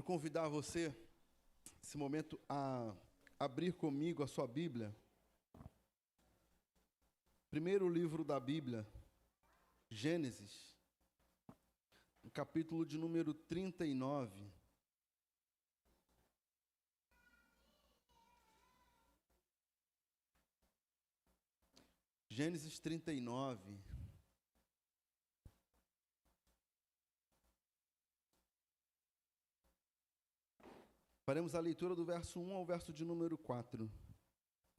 convidar você, nesse momento, a abrir comigo a sua Bíblia. Primeiro livro da Bíblia, Gênesis, no capítulo de número 39. Gênesis 39. Faremos a leitura do verso 1 ao verso de número 4.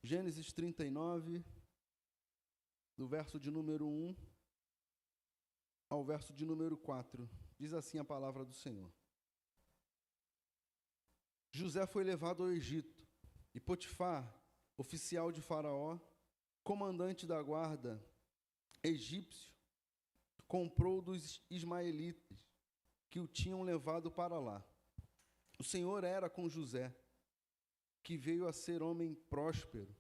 Gênesis 39, do verso de número 1 ao verso de número 4. Diz assim a palavra do Senhor. José foi levado ao Egito, e Potifar, oficial de Faraó, comandante da guarda egípcio, comprou dos ismaelitas que o tinham levado para lá. O Senhor era com José, que veio a ser homem próspero.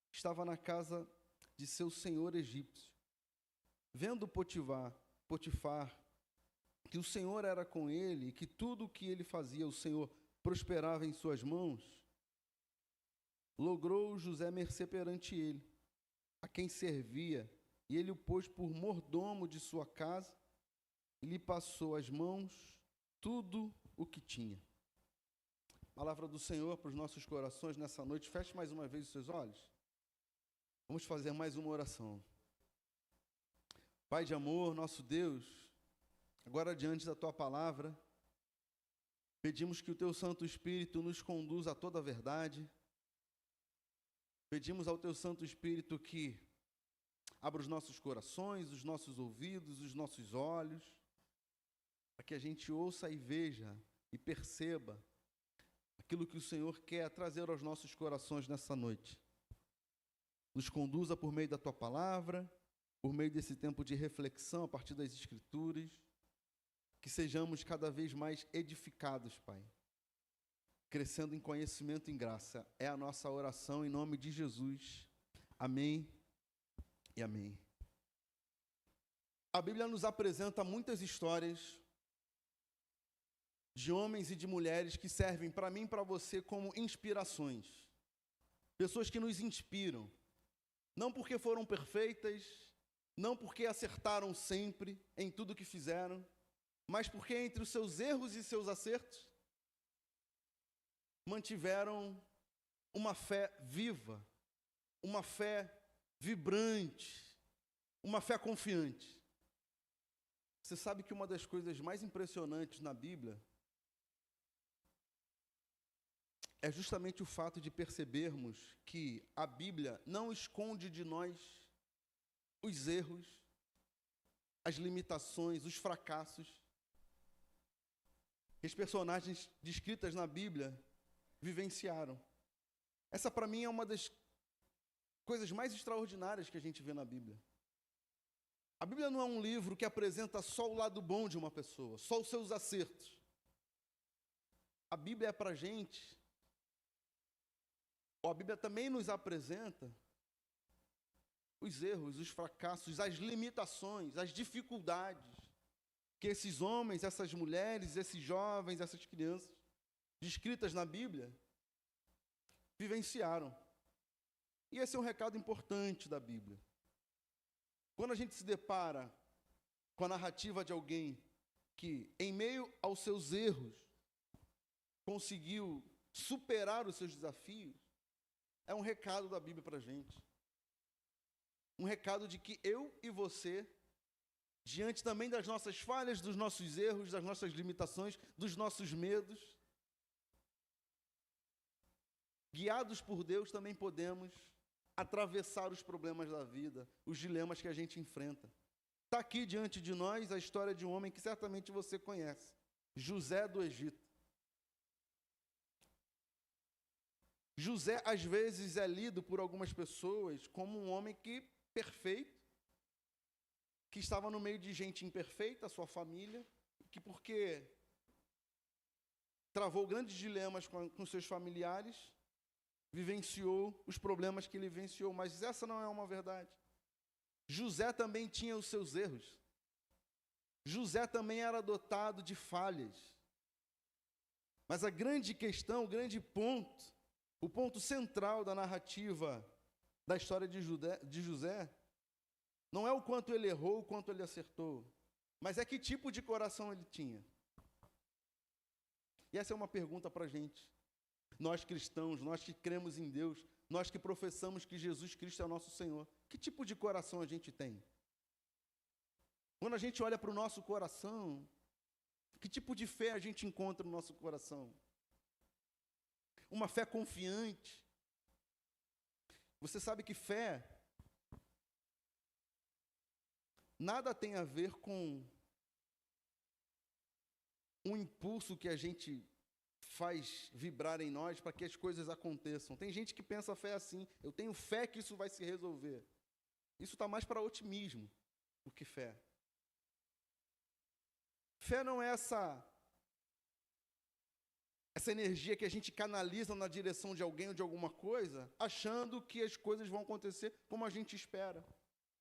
Estava na casa de seu senhor egípcio. Vendo Potifar que o Senhor era com ele e que tudo o que ele fazia, o Senhor prosperava em suas mãos, logrou José mercê perante ele, a quem servia, e ele o pôs por mordomo de sua casa e lhe passou às mãos tudo o que tinha. Palavra do Senhor para os nossos corações nessa noite. Feche mais uma vez os seus olhos. Vamos fazer mais uma oração. Pai de amor, nosso Deus, agora diante da Tua palavra, pedimos que o Teu Santo Espírito nos conduza a toda a verdade. Pedimos ao Teu Santo Espírito que abra os nossos corações, os nossos ouvidos, os nossos olhos, para que a gente ouça e veja e perceba aquilo que o Senhor quer trazer aos nossos corações nessa noite. Nos conduza por meio da Tua palavra, por meio desse tempo de reflexão a partir das Escrituras, que sejamos cada vez mais edificados, Pai, crescendo em conhecimento e em graça. É a nossa oração em nome de Jesus. Amém e amém. A Bíblia nos apresenta muitas histórias de homens e de mulheres que servem para mim e para você como inspirações. Pessoas que nos inspiram, não porque foram perfeitas, não porque acertaram sempre em tudo que fizeram, mas porque entre os seus erros e seus acertos, mantiveram uma fé viva, uma fé vibrante, uma fé confiante. Você sabe que uma das coisas mais impressionantes na Bíblia é justamente o fato de percebermos que a Bíblia não esconde de nós os erros, as limitações, os fracassos que os personagens descritas na Bíblia vivenciaram. Essa, para mim, é uma das coisas mais extraordinárias que a gente vê na Bíblia. A Bíblia não é um livro que apresenta só o lado bom de uma pessoa, só os seus acertos. A Bíblia é para a gente. A Bíblia também nos apresenta os erros, os fracassos, as limitações, as dificuldades que esses homens, essas mulheres, esses jovens, essas crianças descritas na Bíblia vivenciaram. E esse é um recado importante da Bíblia. Quando a gente se depara com a narrativa de alguém que, em meio aos seus erros, conseguiu superar os seus desafios, é um recado da Bíblia para a gente. Um recado de que eu e você, diante também das nossas falhas, dos nossos erros, das nossas limitações, dos nossos medos, guiados por Deus, também podemos atravessar os problemas da vida, os dilemas que a gente enfrenta. Está aqui diante de nós a história de um homem que certamente você conhece, José do Egito. José, às vezes, é lido por algumas pessoas como um homem perfeito, que estava no meio de gente imperfeita, a sua família, que porque travou grandes dilemas com seus familiares, vivenciou os problemas que ele vivenciou, mas essa não é uma verdade. José também tinha os seus erros. José também era dotado de falhas. Mas a grande questão, o grande ponto, o ponto central da narrativa da história de José, não é o quanto ele errou, o quanto ele acertou, mas é que tipo de coração ele tinha. E essa é uma pergunta para a gente. Nós cristãos, nós que cremos em Deus, nós que professamos que Jesus Cristo é o nosso Senhor, que tipo de coração a gente tem? Quando a gente olha para o nosso coração, que tipo de fé a gente encontra no nosso coração? Uma fé confiante. Você sabe que fé nada tem a ver com um impulso que a gente faz vibrar em nós para que as coisas aconteçam. Tem gente que pensa a fé assim, eu tenho fé que isso vai se resolver. Isso está mais para otimismo do que fé. Fé não é essa energia que a gente canaliza na direção de alguém ou de alguma coisa, achando que as coisas vão acontecer como a gente espera.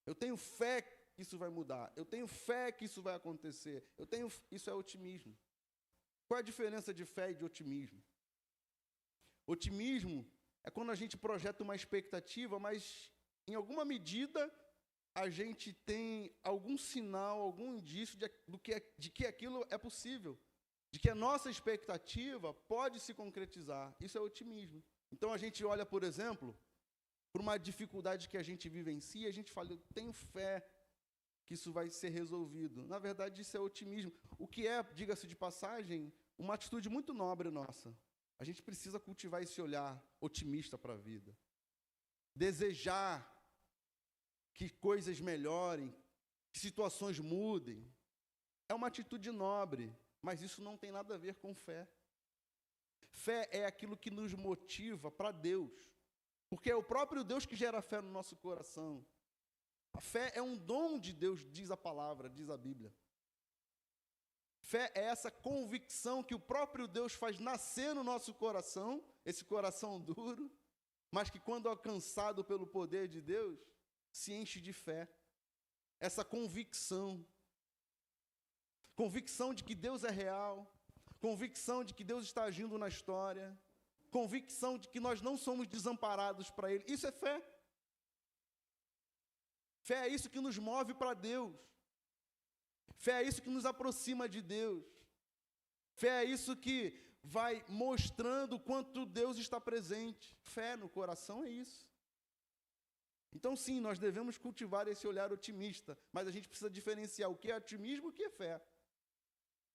Eu tenho fé que isso vai mudar. Eu tenho fé que isso vai acontecer. Isso é otimismo. Qual é a diferença de fé e de otimismo? Otimismo é quando a gente projeta uma expectativa, mas em alguma medida a gente tem algum sinal, algum indício de que aquilo é possível, de que a nossa expectativa pode se concretizar. Isso é otimismo. Então a gente olha, por exemplo, por uma dificuldade que a gente vivencia, e a gente fala, eu tenho fé que isso vai ser resolvido. Na verdade, isso é otimismo. O que é, diga-se de passagem, uma atitude muito nobre nossa. A gente precisa cultivar esse olhar otimista para a vida. Desejar que coisas melhorem, que situações mudem. É uma atitude nobre, mas isso não tem nada a ver com fé. Fé é aquilo que nos motiva para Deus, porque é o próprio Deus que gera fé no nosso coração. A fé é um dom de Deus, diz a palavra, diz a Bíblia. Fé é essa convicção que o próprio Deus faz nascer no nosso coração, esse coração duro, mas que quando alcançado pelo poder de Deus, se enche de fé. Essa convicção. Convicção de que Deus é real, convicção de que Deus está agindo na história, convicção de que nós não somos desamparados para Ele. Isso é fé. Fé é isso que nos move para Deus. Fé é isso que nos aproxima de Deus. Fé é isso que vai mostrando o quanto Deus está presente. Fé no coração é isso. Então, sim, nós devemos cultivar esse olhar otimista, mas a gente precisa diferenciar o que é otimismo e o que é fé.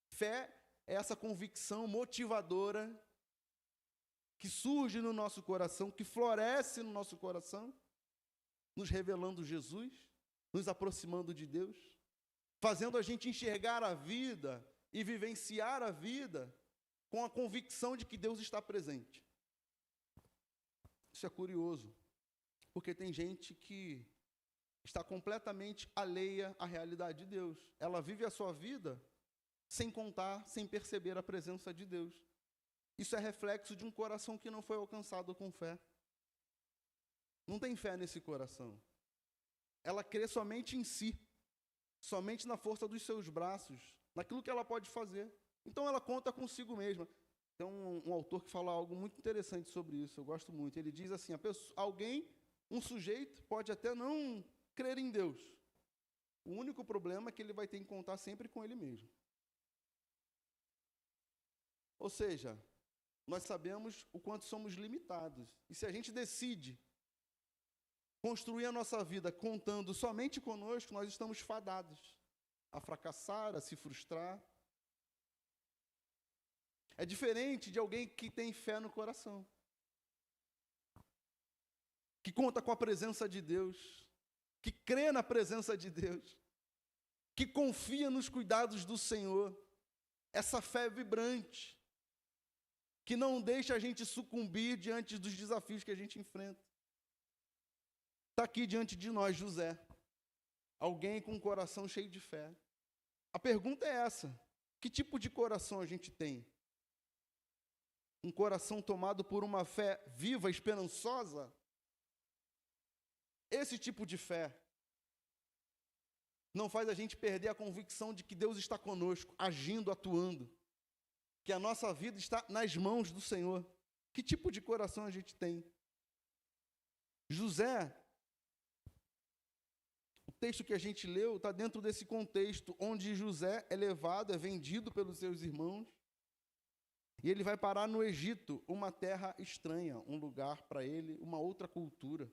Fé é essa convicção motivadora que surge no nosso coração, que floresce no nosso coração, nos revelando Jesus, nos aproximando de Deus, fazendo a gente enxergar a vida e vivenciar a vida com a convicção de que Deus está presente. Isso é curioso, porque tem gente que está completamente alheia à realidade de Deus. Ela vive a sua vida sem contar, sem perceber a presença de Deus. Isso é reflexo de um coração que não foi alcançado com fé. Não tem fé nesse coração. Ela crê somente em si, somente na força dos seus braços, naquilo que ela pode fazer. Então ela conta consigo mesma. Tem um autor que fala algo muito interessante sobre isso, eu gosto muito. Ele diz assim, um sujeito pode até não crer em Deus. O único problema é que ele vai ter que contar sempre com ele mesmo. Ou seja, nós sabemos o quanto somos limitados. E se a gente decide construir a nossa vida contando somente conosco, nós estamos fadados a fracassar, a se frustrar. É diferente de alguém que tem fé no coração, que conta com a presença de Deus, que crê na presença de Deus, que confia nos cuidados do Senhor. Essa fé vibrante, que não deixa a gente sucumbir diante dos desafios que a gente enfrenta. Está aqui diante de nós José, alguém com um coração cheio de fé. A pergunta é essa: que tipo de coração a gente tem? Um coração tomado por uma fé viva, esperançosa? Esse tipo de fé não faz a gente perder a convicção de que Deus está conosco, agindo, atuando. que a nossa vida está nas mãos do Senhor. Que tipo de coração a gente tem? José, o texto que a gente leu está dentro desse contexto, onde José é levado, é vendido pelos seus irmãos, e ele vai parar no Egito, uma terra estranha, um lugar para ele, uma outra cultura.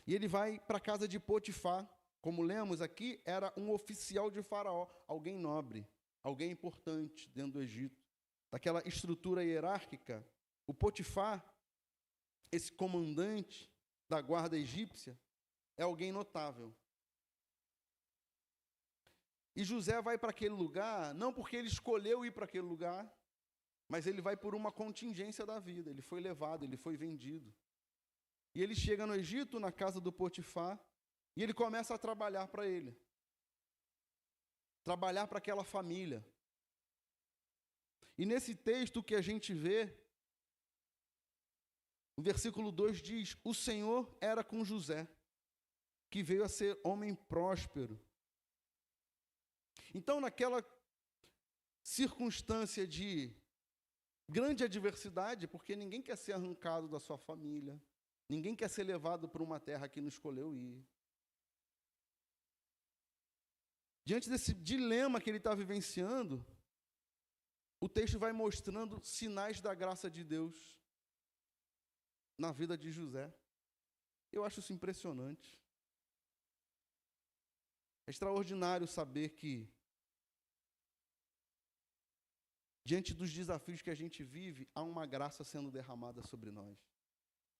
E ele vai para a casa de Potifar. Como lemos aqui, era um oficial de Faraó, alguém nobre, alguém importante dentro do Egito. Daquela estrutura hierárquica, o Potifar, esse comandante da guarda egípcia, é alguém notável. E José vai para aquele lugar, não porque ele escolheu ir para aquele lugar, mas ele vai por uma contingência da vida. Ele foi levado, ele foi vendido. E ele chega no Egito, na casa do Potifar, e ele começa a trabalhar para ele. Trabalhar para aquela família. E nesse texto que a gente vê, o versículo 2 diz: o Senhor era com José, que veio a ser homem próspero. Então, naquela circunstância de grande adversidade, porque ninguém quer ser arrancado da sua família, ninguém quer ser levado para uma terra que não escolheu ir. Diante desse dilema que ele está vivenciando, o texto vai mostrando sinais da graça de Deus na vida de José. Eu acho isso impressionante. É extraordinário saber que, diante dos desafios que a gente vive, há uma graça sendo derramada sobre nós.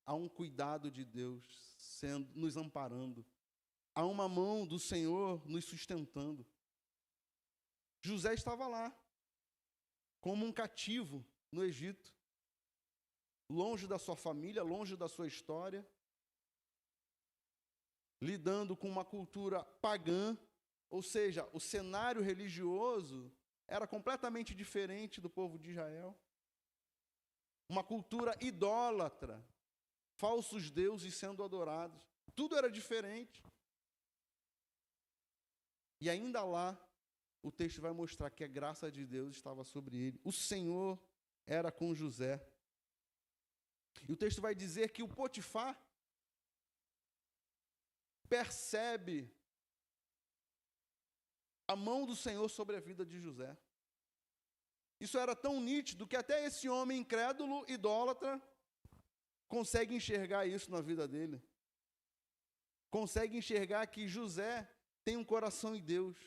Há um cuidado de Deus nos amparando. Há uma mão do Senhor nos sustentando. José estava lá, como um cativo no Egito, longe da sua família, longe da sua história, lidando com uma cultura pagã, ou seja, o cenário religioso era completamente diferente do povo de Israel. Uma cultura idólatra, falsos deuses sendo adorados. Tudo era diferente. E ainda lá, o texto vai mostrar que a graça de Deus estava sobre ele. O Senhor era com José. E o texto vai dizer que o Potifar percebe a mão do Senhor sobre a vida de José. Isso era tão nítido que até esse homem incrédulo, idólatra, consegue enxergar isso na vida dele. Consegue enxergar que José tem um coração em Deus,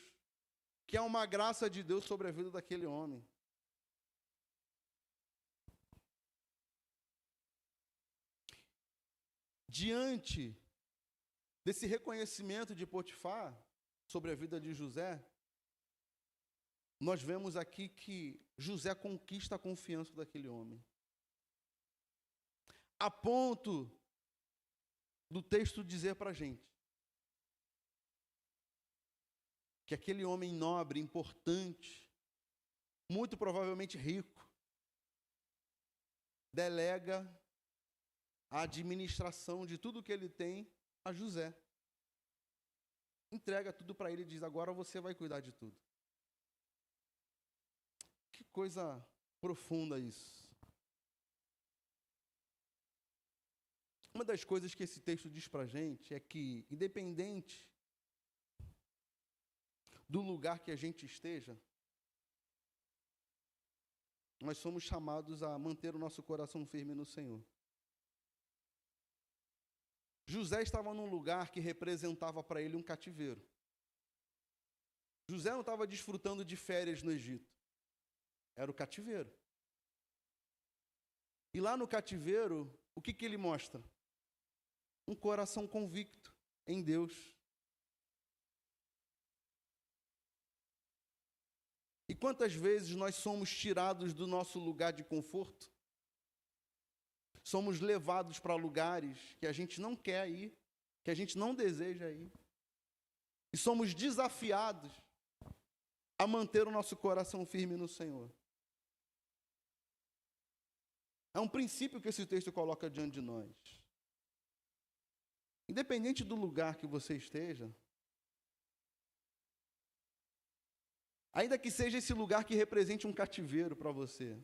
que há uma graça de Deus sobre a vida daquele homem. Diante desse reconhecimento de Potifar sobre a vida de José, nós vemos aqui que José conquista a confiança daquele homem. A ponto do texto dizer para a gente que aquele homem nobre, importante, muito provavelmente rico, delega a administração de tudo que ele tem a José. Entrega tudo para ele e diz: agora você vai cuidar de tudo. Que coisa profunda isso. Uma das coisas que esse texto diz para a gente é que, independente do lugar que a gente esteja, nós somos chamados a manter o nosso coração firme no Senhor. José estava num lugar que representava para ele um cativeiro. José não estava desfrutando de férias no Egito. Era o cativeiro. E lá no cativeiro, o que ele mostra? Um coração convicto em Deus. E quantas vezes nós somos tirados do nosso lugar de conforto? Somos levados para lugares que a gente não quer ir, que a gente não deseja ir. E somos desafiados a manter o nosso coração firme no Senhor. É um princípio que esse texto coloca diante de nós. Independente do lugar que você esteja, Ainda que seja esse lugar que represente um cativeiro para você.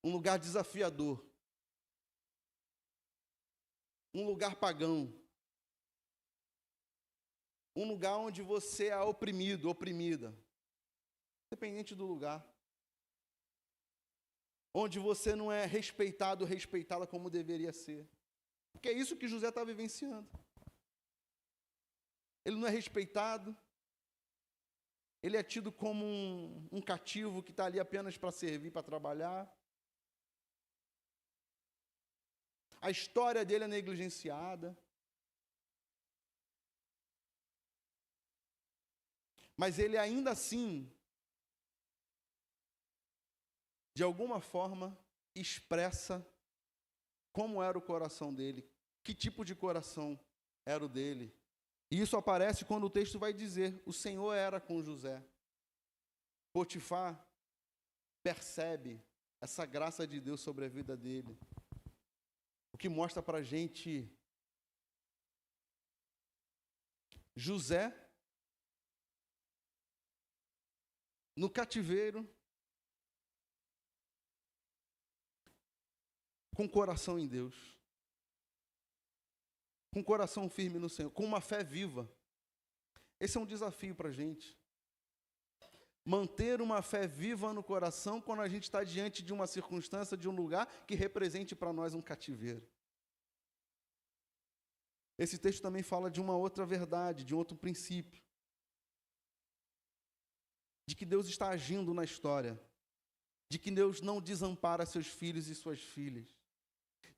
Um lugar desafiador. Um lugar pagão. Um lugar onde você é oprimido, oprimida. Independente do lugar. Onde você não é respeitado, respeitada como deveria ser. Porque é isso que José está vivenciando. Ele não é respeitado. Ele é tido como um cativo que está ali apenas para servir, para trabalhar. A história dele é negligenciada. Mas ele ainda assim, de alguma forma, expressa como era o coração dele, que tipo de coração era o dele. E isso aparece quando o texto vai dizer, o Senhor era com José. Potifar percebe essa graça de Deus sobre a vida dele. O que mostra para a gente José no cativeiro, com o coração em Deus, com o coração firme no Senhor, com uma fé viva. Esse é um desafio para a gente. Manter uma fé viva no coração quando a gente está diante de uma circunstância, de um lugar que represente para nós um cativeiro. Esse texto também fala de uma outra verdade, de um outro princípio. De que Deus está agindo na história. De que Deus não desampara seus filhos e suas filhas.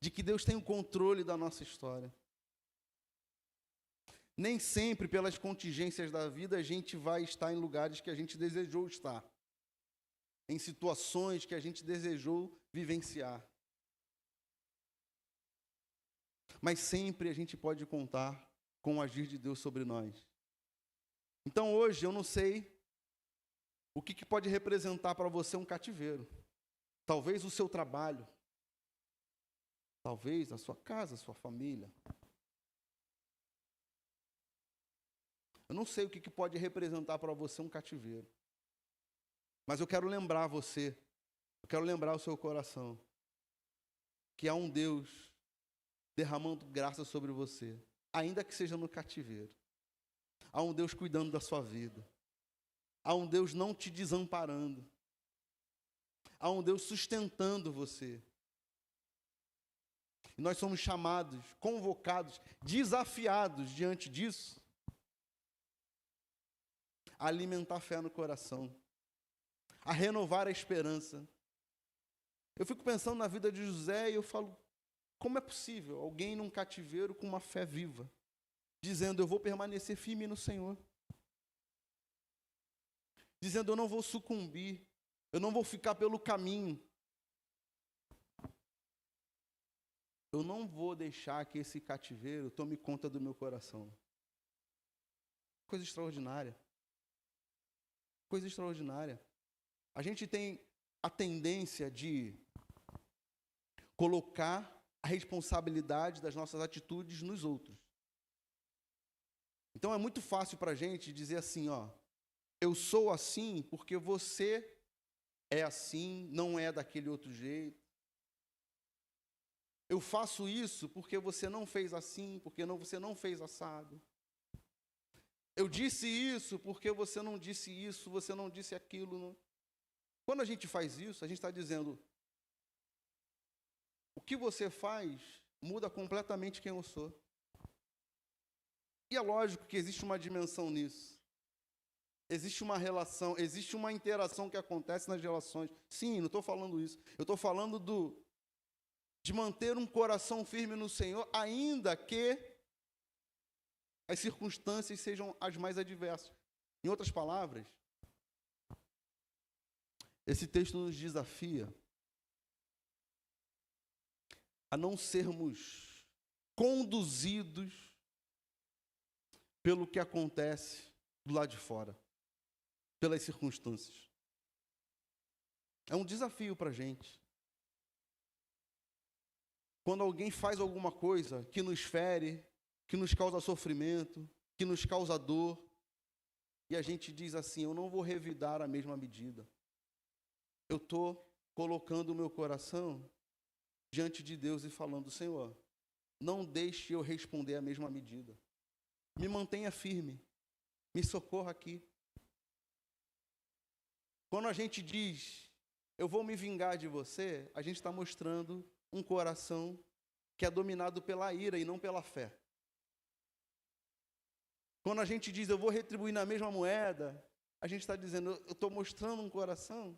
De que Deus tem o controle da nossa história. Nem sempre, pelas contingências da vida, a gente vai estar em lugares que a gente desejou estar. Em situações que a gente desejou vivenciar. Mas sempre a gente pode contar com o agir de Deus sobre nós. Então hoje eu não sei o que pode representar para você um cativeiro. Talvez o seu trabalho. Talvez a sua casa, a sua família. Eu não sei o que pode representar para você um cativeiro. Mas eu quero lembrar você, eu quero lembrar o seu coração, que há um Deus derramando graça sobre você, ainda que seja no cativeiro. Há um Deus cuidando da sua vida. Há um Deus não te desamparando. Há um Deus sustentando você. E nós somos chamados, convocados, desafiados diante disso, a alimentar a fé no coração, a renovar a esperança. Eu fico pensando na vida de José e eu falo, como é possível alguém num cativeiro com uma fé viva, dizendo, eu vou permanecer firme no Senhor, dizendo, eu não vou sucumbir, eu não vou ficar pelo caminho, eu não vou deixar que esse cativeiro tome conta do meu coração. Coisa extraordinária. Coisa extraordinária. A gente tem a tendência de colocar a responsabilidade das nossas atitudes nos outros. Então é muito fácil para a gente dizer assim, ó, eu sou assim porque você é assim, não é daquele outro jeito. Eu faço isso porque você não fez assim, porque você não fez assado. Eu disse isso porque você não disse isso, você não disse aquilo. Quando a gente faz isso, a gente está dizendo, o que você faz muda completamente quem eu sou. E é lógico que existe uma dimensão nisso. Existe uma relação, existe uma interação que acontece nas relações. Sim, não estou falando isso. Eu estou falando de manter um coração firme no Senhor, ainda que as circunstâncias sejam as mais adversas. Em outras palavras, esse texto nos desafia a não sermos conduzidos pelo que acontece do lado de fora, pelas circunstâncias. É um desafio para a gente. Quando alguém faz alguma coisa que nos fere, que nos causa sofrimento, que nos causa dor, e a gente diz assim, eu não vou revidar a mesma medida. Eu estou colocando o meu coração diante de Deus e falando, Senhor, não deixe eu responder a mesma medida. Me mantenha firme, me socorra aqui. Quando a gente diz, eu vou me vingar de você, a gente está mostrando um coração que é dominado pela ira e não pela fé. Quando a gente diz, eu vou retribuir na mesma moeda, a gente está dizendo, eu estou mostrando um coração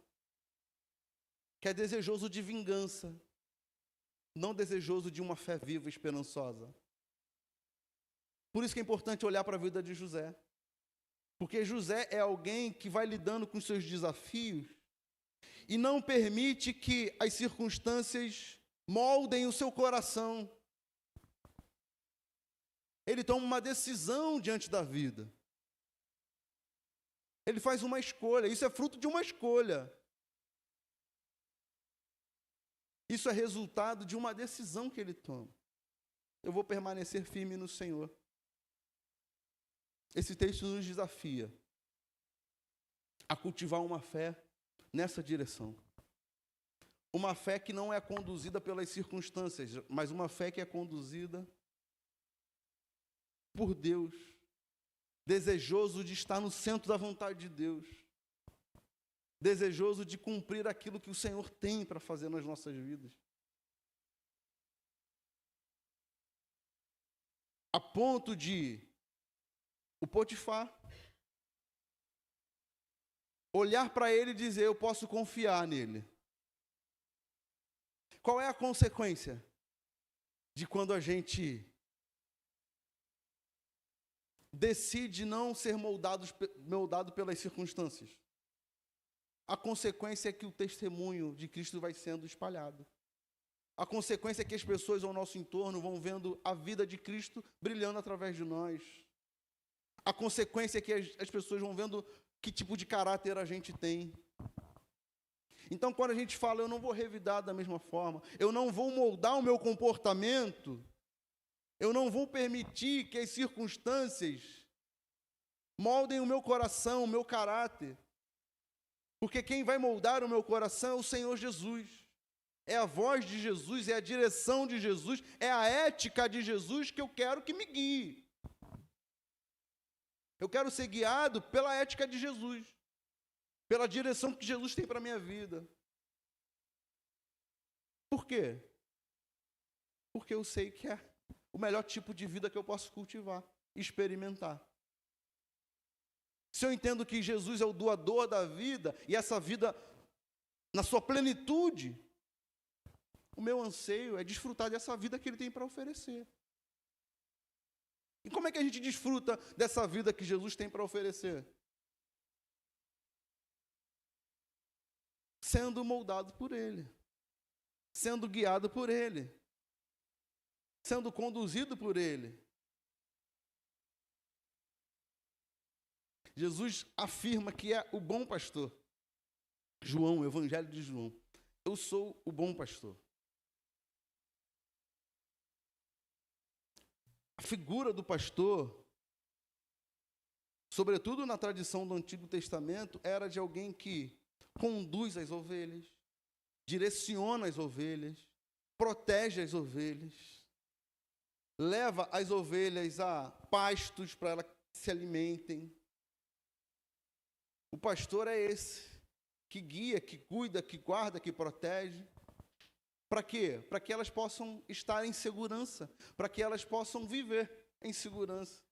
que é desejoso de vingança, não desejoso de uma fé viva e esperançosa. Por isso que é importante olhar para a vida de José. Porque José é alguém que vai lidando com os seus desafios e não permite que as circunstâncias moldem o seu coração. Ele toma uma decisão diante da vida. Ele faz uma escolha, isso é fruto de uma escolha. Isso é resultado de uma decisão que ele toma. Eu vou permanecer firme no Senhor. Esse texto nos desafia a cultivar uma fé nessa direção. Uma fé que não é conduzida pelas circunstâncias, mas uma fé que é conduzida por Deus, desejoso de estar no centro da vontade de Deus, desejoso de cumprir aquilo que o Senhor tem para fazer nas nossas vidas. A ponto de o Potifar olhar para ele e dizer, eu posso confiar nele. Qual é a consequência de quando a gente decide não ser moldado pelas circunstâncias? A consequência é que o testemunho de Cristo vai sendo espalhado. A consequência é que as pessoas ao nosso entorno vão vendo a vida de Cristo brilhando através de nós. A consequência é que as pessoas vão vendo que tipo de caráter a gente tem. Então, quando a gente fala, eu não vou revidar da mesma forma, eu não vou moldar o meu comportamento, eu não vou permitir que as circunstâncias moldem o meu coração, o meu caráter. Porque quem vai moldar o meu coração é o Senhor Jesus. É a voz de Jesus, é a direção de Jesus, é a ética de Jesus que eu quero que me guie. Eu quero ser guiado pela ética de Jesus, pela direção que Jesus tem para a minha vida. Por quê? Porque eu sei que é o melhor tipo de vida que eu posso cultivar, experimentar. Se eu entendo que Jesus é o doador da vida, e essa vida na sua plenitude, o meu anseio é desfrutar dessa vida que Ele tem para oferecer. E como é que a gente desfruta dessa vida que Jesus tem para oferecer? Sendo moldado por Ele, sendo guiado por Ele, sendo conduzido por Ele. Jesus afirma que é o bom pastor. João, o Evangelho de João. Eu sou o bom pastor. A figura do pastor, sobretudo na tradição do Antigo Testamento, era de alguém que conduz as ovelhas, direciona as ovelhas, protege as ovelhas, leva as ovelhas a pastos para elas se alimentem. O pastor é esse, que guia, que cuida, que guarda, que protege. Para quê? Para que elas possam estar em segurança, para que elas possam viver em segurança.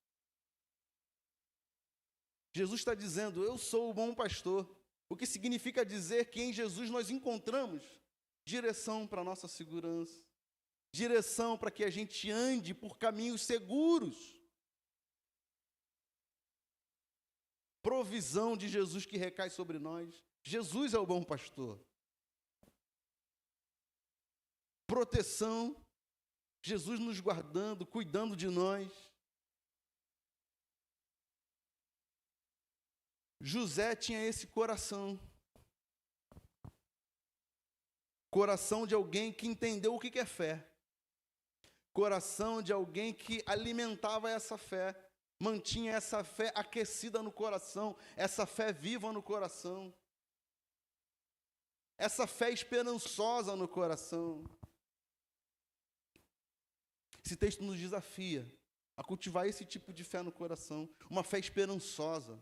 Jesus está dizendo, eu sou o bom pastor, o que significa dizer que em Jesus nós encontramos direção para a nossa segurança, direção para que a gente ande por caminhos seguros, provisão de Jesus que recai sobre nós. Jesus é o bom pastor. Proteção, Jesus nos guardando, cuidando de nós. José tinha esse coração. Coração de alguém que entendeu o que é fé. Coração de alguém que alimentava essa fé. mantinha essa fé aquecida no coração, essa fé viva no coração, essa fé esperançosa no coração. Esse texto nos desafia a cultivar esse tipo de fé no coração, uma fé esperançosa,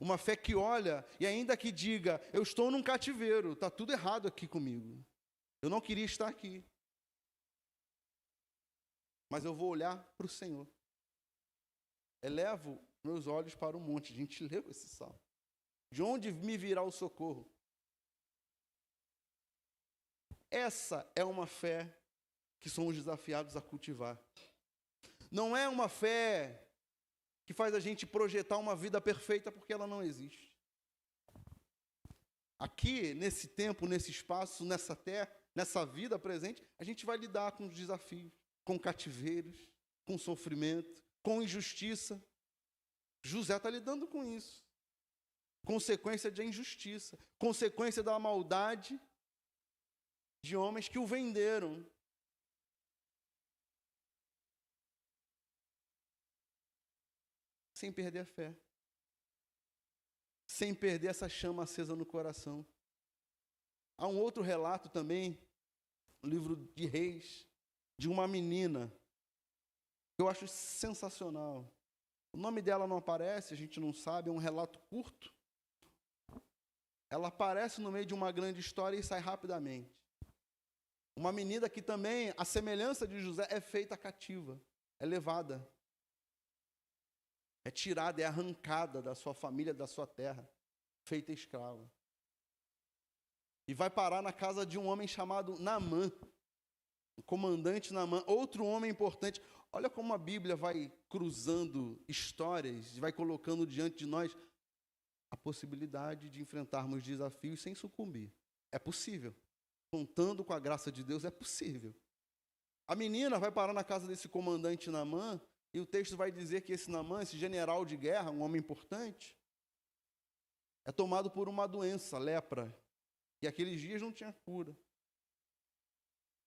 uma fé que olha e ainda que diga, eu estou num cativeiro, está tudo errado aqui comigo, eu não queria estar aqui, mas eu vou olhar para o Senhor. Elevo meus olhos para o monte. A gente leu esse salmo. De onde me virá o socorro? Essa é uma fé que somos desafiados a cultivar. Não é uma fé que faz a gente projetar uma vida perfeita, porque ela não existe. Aqui, nesse tempo, nesse espaço, nessa terra, nessa vida presente, a gente vai lidar com os desafios, com cativeiros, com sofrimento, com injustiça. José está lidando com isso. Consequência de injustiça, consequência da maldade de homens que o venderam. Sem perder a fé. Sem perder essa chama acesa no coração. Há um outro relato também, no livro de Reis, de uma menina, que eu acho sensacional. O nome dela não aparece, a gente não sabe, é um relato curto. Ela aparece no meio de uma grande história e sai rapidamente. Uma menina que também, a semelhança de José, é feita cativa, é levada, é tirada, é arrancada da sua família, da sua terra, feita escrava. E vai parar na casa de um homem chamado Naamã, o comandante Naamã, outro homem importante. Olha como a Bíblia vai cruzando histórias, vai colocando diante de nós a possibilidade de enfrentarmos desafios sem sucumbir. É possível. Contando com a graça de Deus, é possível. A menina vai parar na casa desse comandante Naamã, e o texto vai dizer que esse Naamã, esse general de guerra, um homem importante, é tomado por uma doença, lepra, e aqueles dias não tinha cura.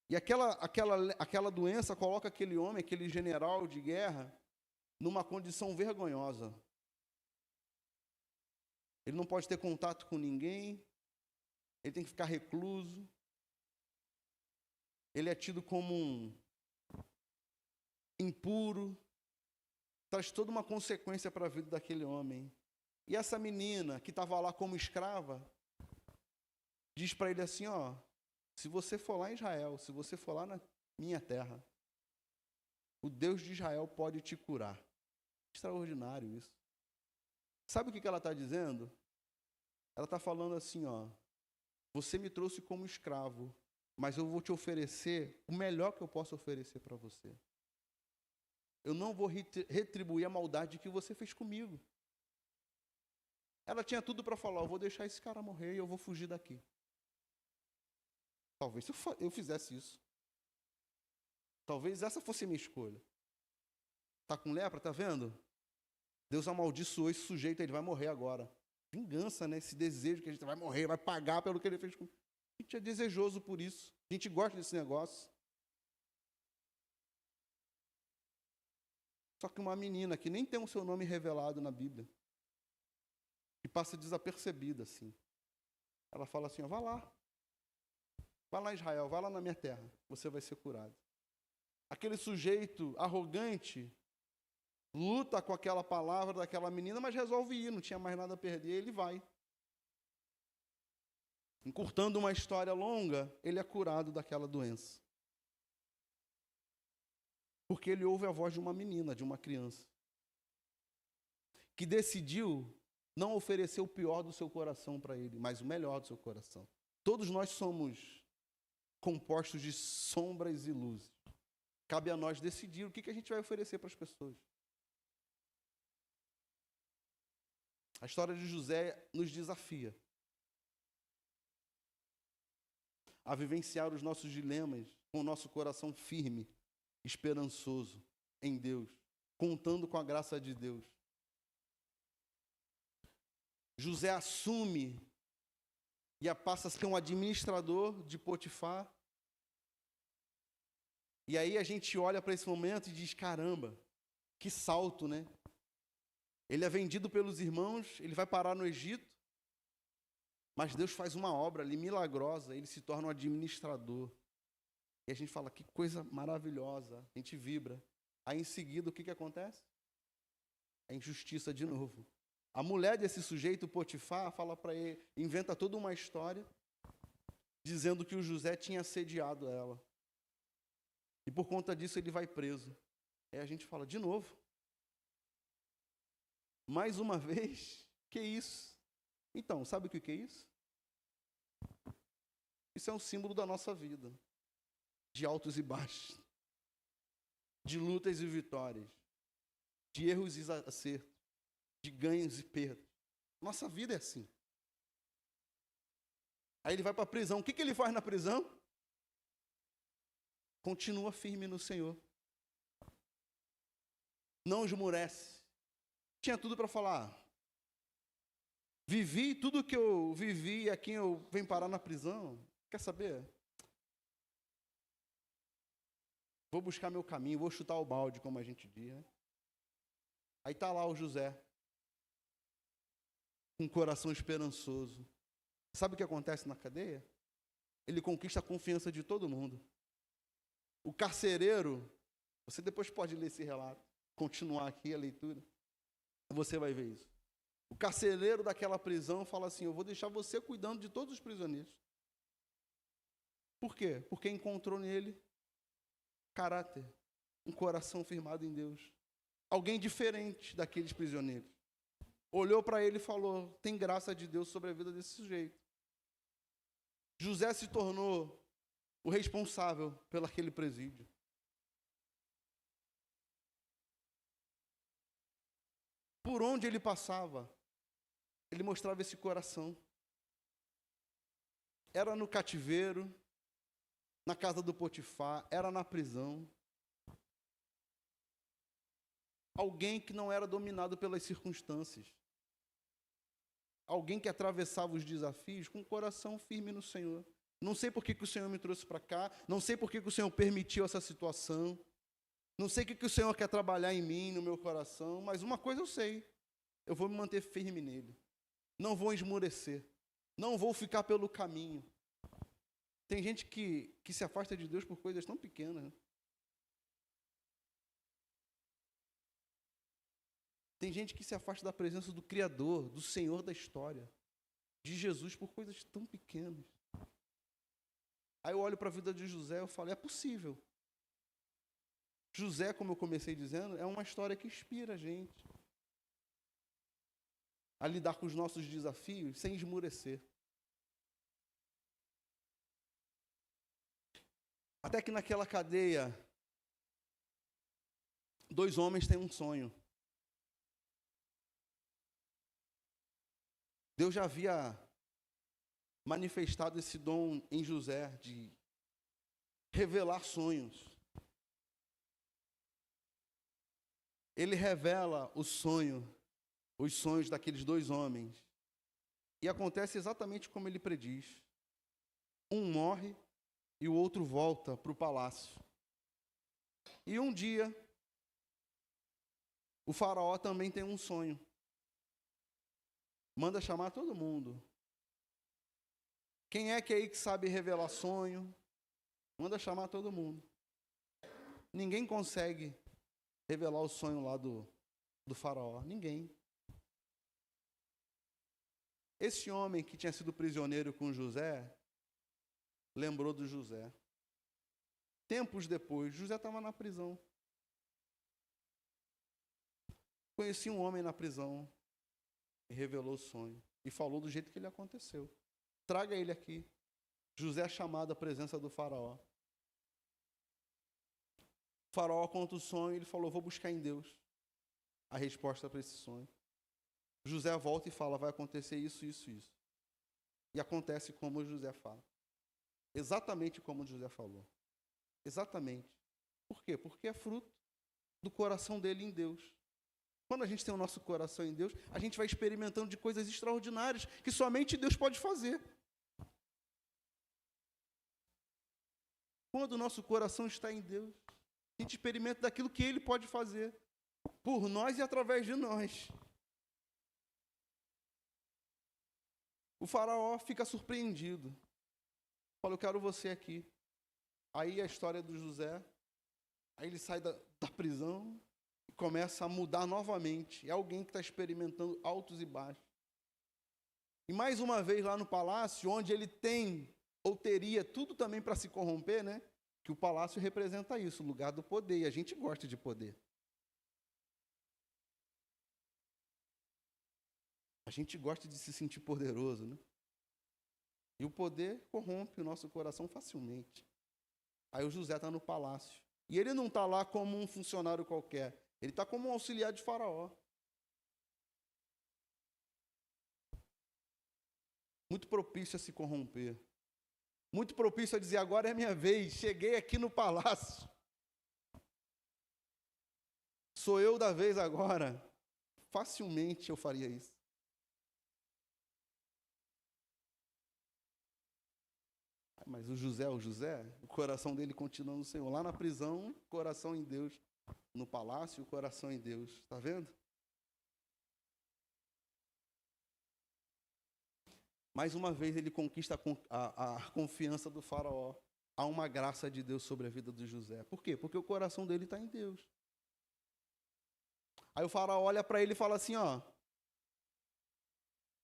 E aquela doença coloca aquele homem, aquele general de guerra, numa condição vergonhosa. Ele não pode ter contato com ninguém, ele tem que ficar recluso, ele é tido como um impuro, traz toda uma consequência para a vida daquele homem. E essa menina, que estava lá como escrava, diz para ele assim, ó, se você for lá em Israel, se você for lá na minha terra, o Deus de Israel pode te curar. Extraordinário isso. Sabe o que ela está dizendo? Ela está falando assim, ó, você me trouxe como escravo, mas eu vou te oferecer o melhor que eu posso oferecer para você. Eu não vou retribuir a maldade que você fez comigo. Ela tinha tudo para falar, eu vou deixar esse cara morrer e eu vou fugir daqui. Talvez eu fizesse isso. Talvez essa fosse a minha escolha. Está com lepra, está vendo? Deus amaldiçoou esse sujeito, ele vai morrer agora. Vingança, né? Esse desejo que a gente vai morrer, vai pagar pelo que ele fez comigo. A gente é desejoso por isso. A gente gosta desse negócio. Só que uma menina que nem tem o seu nome revelado na Bíblia, que passa desapercebida assim, ela fala assim, ó, vá lá em Israel, vá lá na minha terra, você vai ser curado. Aquele sujeito arrogante luta com aquela palavra daquela menina, mas resolve ir, não tinha mais nada a perder, ele vai. Encurtando uma história longa, ele é curado daquela doença. Porque ele ouve a voz de uma menina, de uma criança, que decidiu não oferecer o pior do seu coração para ele, mas o melhor do seu coração. Todos nós somos compostos de sombras e luzes. Cabe a nós decidir o que a gente vai oferecer para as pessoas. A história de José nos desafia a vivenciar os nossos dilemas com o nosso coração firme, esperançoso em Deus, contando com a graça de Deus. José assume e passa a ser um administrador de Potifar. E aí a gente olha para esse momento e diz, caramba, que salto, né? Ele é vendido pelos irmãos, ele vai parar no Egito, mas Deus faz uma obra ali milagrosa, ele se torna um administrador. E a gente fala, que coisa maravilhosa, a gente vibra. Aí em seguida, o que acontece? A injustiça de novo. A mulher desse sujeito, Potifar, fala para ele, inventa toda uma história, dizendo que o José tinha assediado ela. E por conta disso ele vai preso. Aí a gente fala, de novo. Mais uma vez, que isso? Então, sabe o que é isso? Isso é um símbolo da nossa vida. De altos e baixos. De lutas e vitórias. De erros e acertos. De ganhos e perdas. Nossa vida é assim. Aí ele vai para a prisão. O que ele faz na prisão? Continua firme no Senhor. Não esmorece. Tinha tudo para falar. Vivi tudo que eu vivi e aqui eu venho parar na prisão. Quer saber? Vou buscar meu caminho, vou chutar o balde, como a gente diz, né? Aí está lá o José, com um coração esperançoso. Sabe o que acontece na cadeia? Ele conquista a confiança de todo mundo. O carcereiro, você depois pode ler esse relato, continuar aqui a leitura, você vai ver isso. O carcereiro daquela prisão fala assim, eu vou deixar você cuidando de todos os prisioneiros. Por quê? Porque encontrou nele caráter, um coração firmado em Deus. Alguém diferente daqueles prisioneiros. Olhou para ele e falou, tem graça de Deus sobre a vida desse sujeito. José se tornou o responsável pelo aquele presídio. Por onde ele passava, ele mostrava esse coração. Era no cativeiro, na casa do Potifar, era na prisão. Alguém que não era dominado pelas circunstâncias. Alguém que atravessava os desafios com o coração firme no Senhor. Não sei por que o Senhor me trouxe para cá, não sei por que o Senhor permitiu essa situação, não sei o que o Senhor quer trabalhar em mim, no meu coração, mas uma coisa eu sei, eu vou me manter firme nele. Não vou esmorecer, não vou ficar pelo caminho. Tem gente que se afasta de Deus por coisas tão pequenas, né? Tem gente que se afasta da presença do Criador, do Senhor da história, de Jesus, por coisas tão pequenas. Aí eu olho para a vida de José e falo, é possível. José, como eu comecei dizendo, é uma história que inspira a gente a lidar com os nossos desafios sem esmorecer. Até que naquela cadeia, 2 homens têm um sonho. Deus já havia manifestado esse dom em José de revelar sonhos. Ele revela os sonhos daqueles 2 homens. E acontece exatamente como ele prediz. Um morre e o outro volta para o palácio. E um dia, o faraó também tem um sonho. Manda chamar todo mundo. Quem é que aí que sabe revelar sonho? Manda chamar todo mundo. Ninguém consegue revelar o sonho lá do faraó. Ninguém. Esse homem que tinha sido prisioneiro com José, lembrou do José. Tempos depois, José estava na prisão. Conheci um homem na prisão e revelou o sonho. E falou do jeito que ele aconteceu. Traga ele aqui. José é chamado à presença do faraó. O faraó conta o sonho e ele falou, vou buscar em Deus a resposta para esse sonho. José volta e fala, vai acontecer isso, isso, isso. E acontece como José fala. Exatamente como José falou. Exatamente. Por quê? Porque é fruto do coração dele em Deus. Quando a gente tem o nosso coração em Deus, a gente vai experimentando de coisas extraordinárias que somente Deus pode fazer. Quando o nosso coração está em Deus, a gente experimenta daquilo que Ele pode fazer, por nós e através de nós. O faraó fica surpreendido. Fala, eu quero você aqui. Aí a história do José, aí ele sai da prisão e começa a mudar novamente. É alguém que está experimentando altos e baixos. E mais uma vez lá no palácio, onde ele tem ou teria tudo também para se corromper, né? Que o palácio representa isso, o lugar do poder. E a gente gosta de poder. A gente gosta de se sentir poderoso, né? E o poder corrompe o nosso coração facilmente. Aí o José está no palácio. E ele não está lá como um funcionário qualquer. Ele está como um auxiliar de Faraó. Muito propício a se corromper. Muito propício a dizer, agora é minha vez, cheguei aqui no palácio. Sou eu da vez agora. Facilmente eu faria isso. Mas o José, o coração dele continua no Senhor. Lá na prisão, coração em Deus. No palácio, o coração em Deus. Está vendo? Mais uma vez ele conquista a confiança do faraó. Há uma graça de Deus sobre a vida do José. Por quê? Porque o coração dele está em Deus. Aí o faraó olha para ele e fala assim, ó,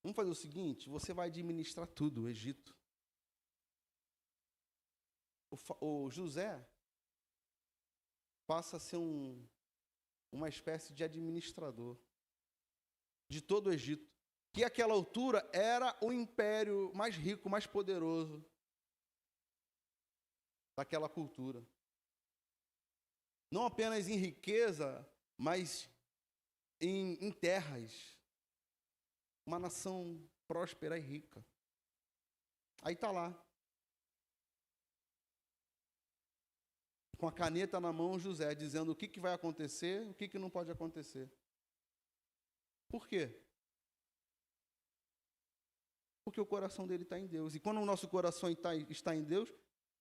vamos fazer o seguinte, você vai administrar tudo, o Egito. O José passa a ser uma espécie de administrador de todo o Egito, que àquela altura era o império mais rico, mais poderoso daquela cultura. Não apenas em riqueza, mas em terras. Uma nação próspera e rica. Aí está lá. Com a caneta na mão, José, dizendo o que vai acontecer, o que não pode acontecer. Por quê? Porque o coração dele está em Deus. E quando o nosso coração está em Deus,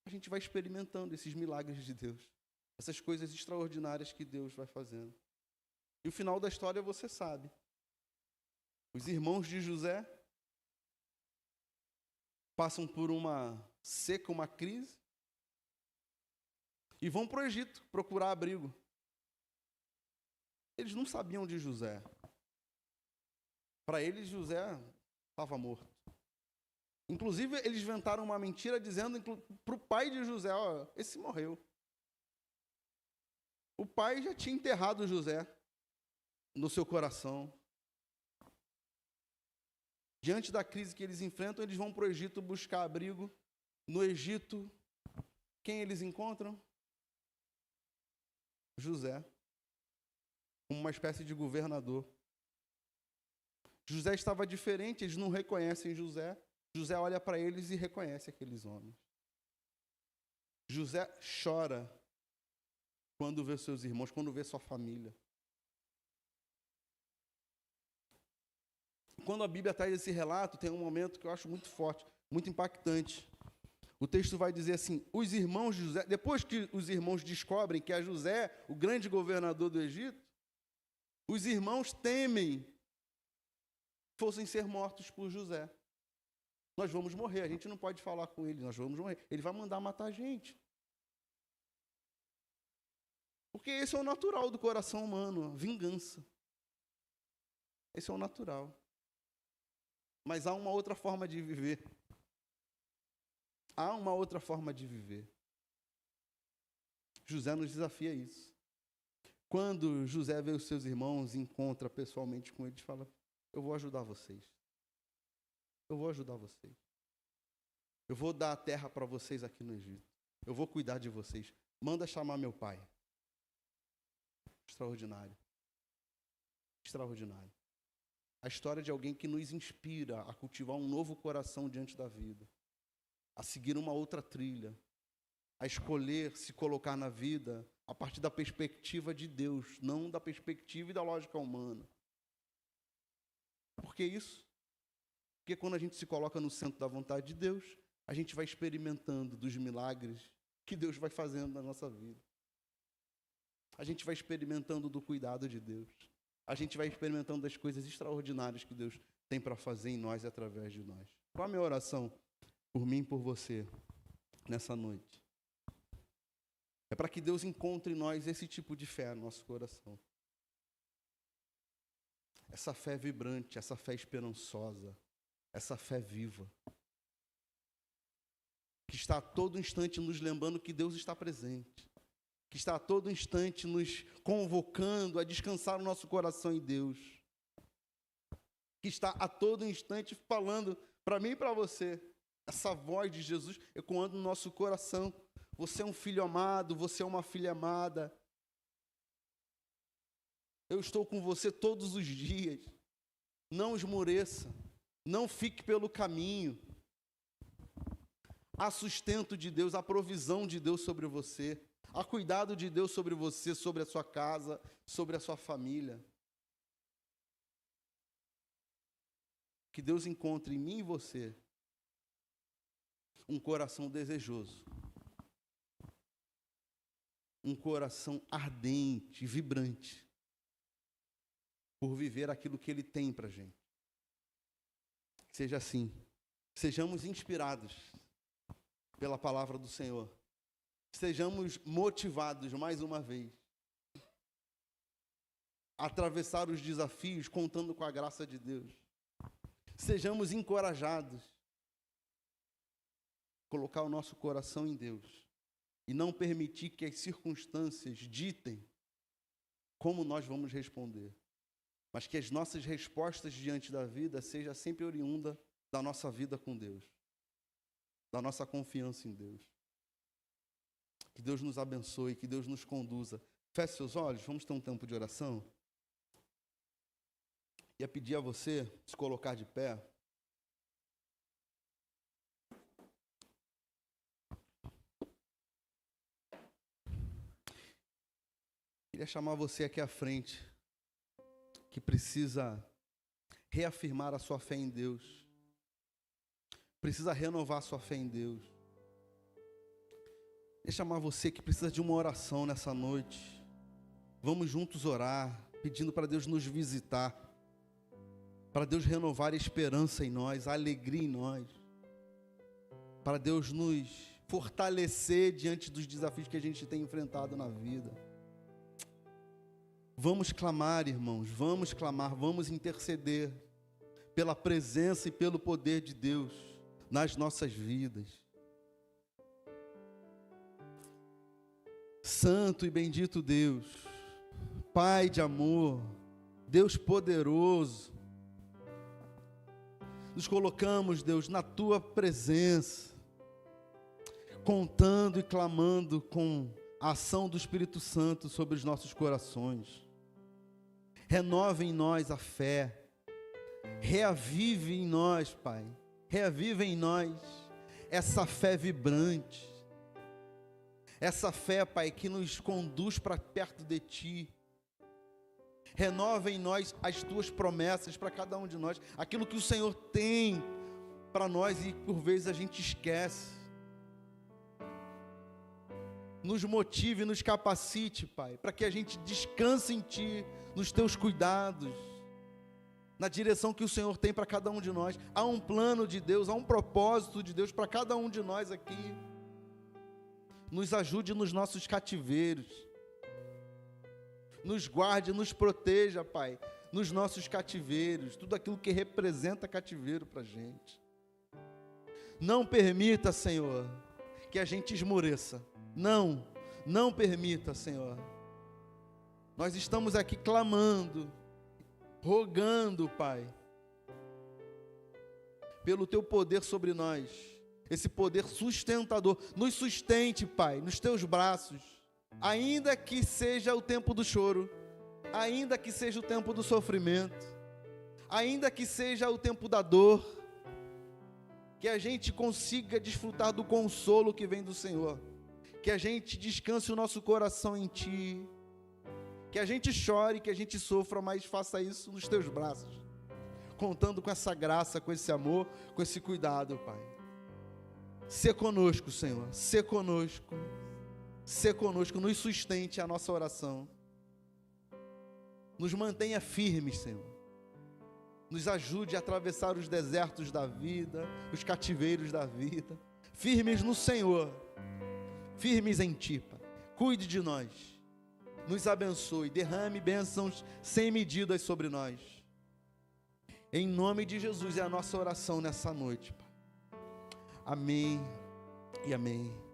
a gente vai experimentando esses milagres de Deus. Essas coisas extraordinárias que Deus vai fazendo. E o final da história você sabe. Os irmãos de José passam por uma seca, uma crise, e vão para o Egito procurar abrigo. Eles não sabiam de José. Para eles, José estava morto. Inclusive, eles inventaram uma mentira dizendo para o pai de José, ó, esse morreu. O pai já tinha enterrado José no seu coração. Diante da crise que eles enfrentam, eles vão para o Egito buscar abrigo. No Egito, quem eles encontram? José, como uma espécie de governador. José estava diferente, eles não reconhecem José. José olha para eles e reconhece aqueles homens. José chora quando vê seus irmãos, quando vê sua família. Quando a Bíblia traz esse relato, tem um momento que eu acho muito forte, muito impactante. O texto vai dizer assim, os irmãos de José, depois que os irmãos descobrem que é José, o grande governador do Egito, os irmãos temem que fossem ser mortos por José. Nós vamos morrer, a gente não pode falar com ele, nós vamos morrer. Ele vai mandar matar a gente. Porque esse é o natural do coração humano, vingança. Esse é o natural. Mas há uma outra forma de viver. Há uma outra forma de viver. José nos desafia a isso. Quando José vê os seus irmãos, encontra pessoalmente com eles, fala, eu vou ajudar vocês. Eu vou ajudar vocês. Eu vou dar a terra para vocês aqui no Egito. Eu vou cuidar de vocês. Manda chamar meu pai. Extraordinário. Extraordinário. A história de alguém que nos inspira a cultivar um novo coração diante da vida. A seguir uma outra trilha. A escolher se colocar na vida a partir da perspectiva de Deus, não da perspectiva e da lógica humana. Por que isso? Porque quando a gente se coloca no centro da vontade de Deus, a gente vai experimentando dos milagres que Deus vai fazendo na nossa vida. A gente vai experimentando do cuidado de Deus. A gente vai experimentando das coisas extraordinárias que Deus tem para fazer em nós e através de nós. Qual a minha oração por mim e por você nessa noite? É para que Deus encontre em nós esse tipo de fé no nosso coração. Essa fé vibrante, essa fé esperançosa, essa fé viva. Que está a todo instante nos lembrando que Deus está presente. Que está a todo instante nos convocando a descansar o nosso coração em Deus. Que está a todo instante falando para mim e para você. Essa voz de Jesus ecoando no nosso coração. Você é um filho amado, você é uma filha amada. Eu estou com você todos os dias. Não esmoreça. Não fique pelo caminho. Há sustento de Deus, há provisão de Deus sobre você. Há cuidado de Deus sobre você, sobre a sua casa, sobre a sua família. Que Deus encontre em mim e você um coração desejoso. Um coração ardente, vibrante, por viver aquilo que Ele tem para a gente. Que seja assim. Sejamos inspirados pela palavra do Senhor. Sejamos motivados, mais uma vez, a atravessar os desafios contando com a graça de Deus. Sejamos encorajados a colocar o nosso coração em Deus e não permitir que as circunstâncias ditem como nós vamos responder, mas que as nossas respostas diante da vida seja sempre oriunda da nossa vida com Deus, da nossa confiança em Deus. Que Deus nos abençoe, que Deus nos conduza. Feche seus olhos, vamos ter um tempo de oração. Ia pedir a você se colocar de pé. Queria chamar você aqui à frente, que precisa reafirmar a sua fé em Deus. Precisa renovar a sua fé em Deus. Queria chamar você que precisa de uma oração nessa noite. Vamos juntos orar, pedindo para Deus nos visitar, para Deus renovar a esperança em nós, a alegria em nós, para Deus nos fortalecer diante dos desafios que a gente tem enfrentado na vida. Vamos clamar, irmãos, vamos clamar, vamos interceder pela presença e pelo poder de Deus nas nossas vidas. Santo e bendito Deus, Pai de amor, Deus poderoso, nos colocamos, Deus, na Tua presença, contando e clamando com a ação do Espírito Santo sobre os nossos corações. Renova em nós a fé, reavive em nós, Pai, reavive em nós essa fé vibrante, essa fé, Pai, que nos conduz para perto de Ti. Renova em nós as Tuas promessas para cada um de nós, aquilo que o Senhor tem para nós e por vezes a gente esquece. Nos motive, nos capacite, Pai, para que a gente descanse em Ti, nos Teus cuidados, na direção que o Senhor tem para cada um de nós. Há um plano de Deus, há um propósito de Deus para cada um de nós aqui. Nos ajude nos nossos cativeiros. Nos guarde, nos proteja, Pai, nos nossos cativeiros. Tudo aquilo que representa cativeiro para a gente. Não permita, Senhor, que a gente esmoreça. Não permita, Senhor. Nós estamos aqui clamando, rogando, Pai, pelo Teu poder sobre nós. Esse poder sustentador, nos sustente, Pai, nos Teus braços, ainda que seja o tempo do choro, ainda que seja o tempo do sofrimento, ainda que seja o tempo da dor, que a gente consiga desfrutar do consolo que vem do Senhor, que a gente descanse o nosso coração em Ti, que a gente chore, que a gente sofra, mas faça isso nos Teus braços, contando com essa graça, com esse amor, com esse cuidado, Pai. Sê conosco, Senhor, sê conosco, nos sustente a nossa oração, nos mantenha firmes, Senhor, nos ajude a atravessar os desertos da vida, os cativeiros da vida, firmes no Senhor, firmes em Ti, Pai. Cuide de nós, nos abençoe, derrame bênçãos sem medidas sobre nós. Em nome de Jesus é a nossa oração nessa noite, Pai. Amém e amém.